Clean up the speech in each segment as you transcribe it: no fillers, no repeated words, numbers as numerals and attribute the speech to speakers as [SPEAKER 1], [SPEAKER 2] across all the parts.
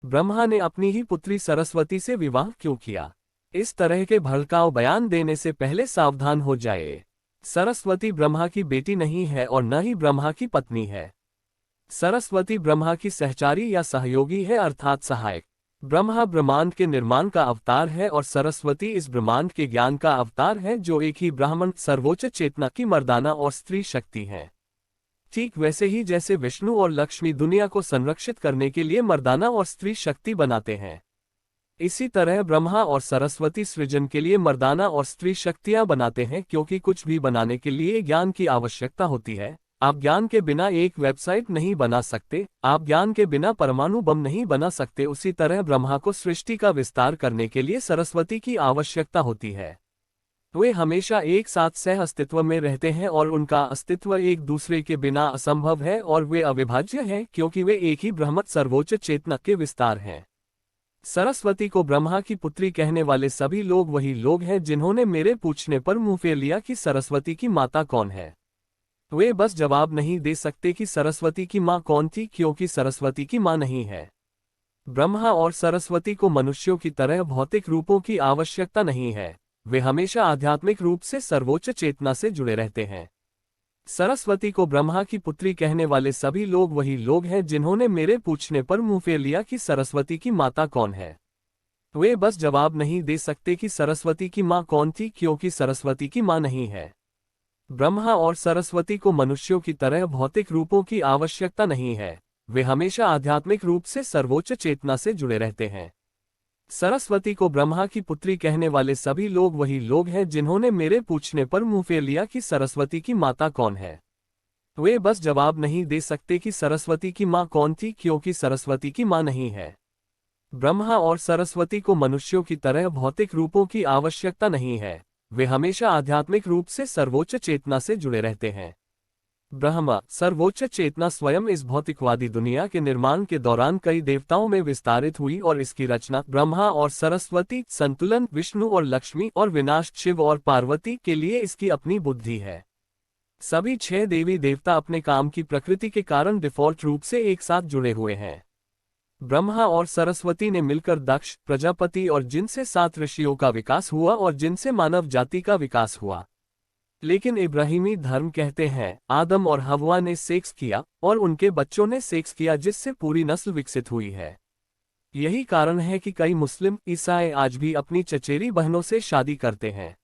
[SPEAKER 1] ब्रह्मा ने अपनी ही पुत्री सरस्वती से विवाह क्यों किया? इस तरह के भड़काऊ बयान देने से पहले सावधान हो जाए। सरस्वती ब्रह्मा की बेटी नहीं है और न ही ब्रह्मा की पत्नी है। सरस्वती ब्रह्मा की सहचारी या सहयोगी है, अर्थात सहायक। ब्रह्मा ब्रह्मांड के निर्माण का अवतार है और सरस्वती इस ब्रह्मांड के ज्ञान का अवतार है, जो एक ही ब्राह्मण सर्वोच्च चेतना की मर्दाना और स्त्री शक्ति है। ठीक वैसे ही जैसे विष्णु और लक्ष्मी दुनिया को संरक्षित करने के लिए मर्दाना और स्त्री शक्ति बनाते हैं, इसी तरह ब्रह्मा और सरस्वती सृजन के लिए मर्दाना और स्त्री शक्तियां बनाते हैं, क्योंकि कुछ भी बनाने के लिए ज्ञान की आवश्यकता होती है। आप ज्ञान के बिना एक वेबसाइट नहीं बना सकते, आप ज्ञान के बिना परमाणु बम नहीं बना सकते। उसी तरह ब्रह्मा को सृष्टि का विस्तार करने के लिए सरस्वती की आवश्यकता होती है। वे हमेशा एक साथ सह अस्तित्व में रहते हैं और उनका अस्तित्व एक दूसरे के बिना असंभव है और वे अविभाज्य हैं, क्योंकि वे एक ही ब्रह्म सर्वोच्च चेतना के विस्तार हैं। सरस्वती को ब्रह्मा की पुत्री कहने वाले सभी लोग वही लोग हैं जिन्होंने मेरे पूछने पर मुंह फेर लिया कि सरस्वती की माता कौन है। वे बस जवाब नहीं दे सकते कि सरस्वती की माँ कौन थी, क्योंकि सरस्वती की माँ नहीं है। ब्रह्मा और सरस्वती को मनुष्यों की तरह भौतिक रूपों की आवश्यकता नहीं है, वे हमेशा आध्यात्मिक रूप से सर्वोच्च चेतना से जुड़े रहते हैं। सरस्वती को ब्रह्मा की पुत्री कहने वाले सभी लोग वही लोग हैं जिन्होंने मेरे पूछने पर मुंह फेर लिया कि सरस्वती की माता कौन है। वे बस जवाब नहीं दे सकते कि सरस्वती की माँ कौन थी, क्योंकि सरस्वती की माँ नहीं है। ब्रह्मा और सरस्वती को मनुष्यों की तरह भौतिक रूपों की आवश्यकता नहीं है, वे हमेशा आध्यात्मिक रूप से सर्वोच्च चेतना से जुड़े रहते हैं। सरस्वती को ब्रह्मा की पुत्री कहने वाले सभी लोग वही लोग हैं जिन्होंने मेरे पूछने पर मुंह फेर लिया कि सरस्वती की माता कौन है। वे बस जवाब नहीं दे सकते कि सरस्वती की माँ कौन थी, क्योंकि सरस्वती की माँ नहीं है। ब्रह्मा और सरस्वती को मनुष्यों की तरह भौतिक रूपों की आवश्यकता नहीं है, वे हमेशा आध्यात्मिक रूप से सर्वोच्च चेतना से जुड़े रहते हैं। ब्रह्मा सर्वोच्च चेतना स्वयं इस भौतिकवादी दुनिया के निर्माण के दौरान कई देवताओं में विस्तारित हुई और इसकी रचना ब्रह्मा और सरस्वती, संतुलन विष्णु और लक्ष्मी और विनाश शिव और पार्वती के लिए इसकी अपनी बुद्धि है। सभी 6 देवी देवता अपने काम की प्रकृति के कारण डिफॉल्ट रूप से एक साथ जुड़े हुए हैं। ब्रह्मा और सरस्वती ने मिलकर दक्ष, प्रजापति और जिन से 7 ऋषियों का विकास हुआ और जिनसे मानव जाति का विकास हुआ। लेकिन इब्राहिमी धर्म कहते हैं आदम और हव्वा ने सेक्स किया और उनके बच्चों ने सेक्स किया, जिससे पूरी नस्ल विकसित हुई है। यही कारण है कि कई मुस्लिम ईसाई आज भी अपनी चचेरी बहनों से शादी करते हैं।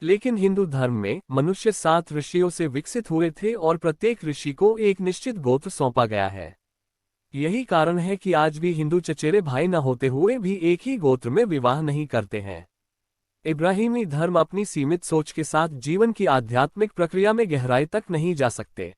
[SPEAKER 1] लेकिन हिंदू धर्म में मनुष्य 7 ऋषियों से विकसित हुए थे और प्रत्येक ऋषि को एक निश्चित गोत्र सौंपा गया है। यही कारण है कि आज भी हिंदू चचेरे भाई न होते हुए भी एक ही गोत्र में विवाह नहीं करते हैं। इब्राहिमी धर्म अपनी सीमित सोच के साथ जीवन की आध्यात्मिक प्रक्रिया में गहराई तक नहीं जा सकते।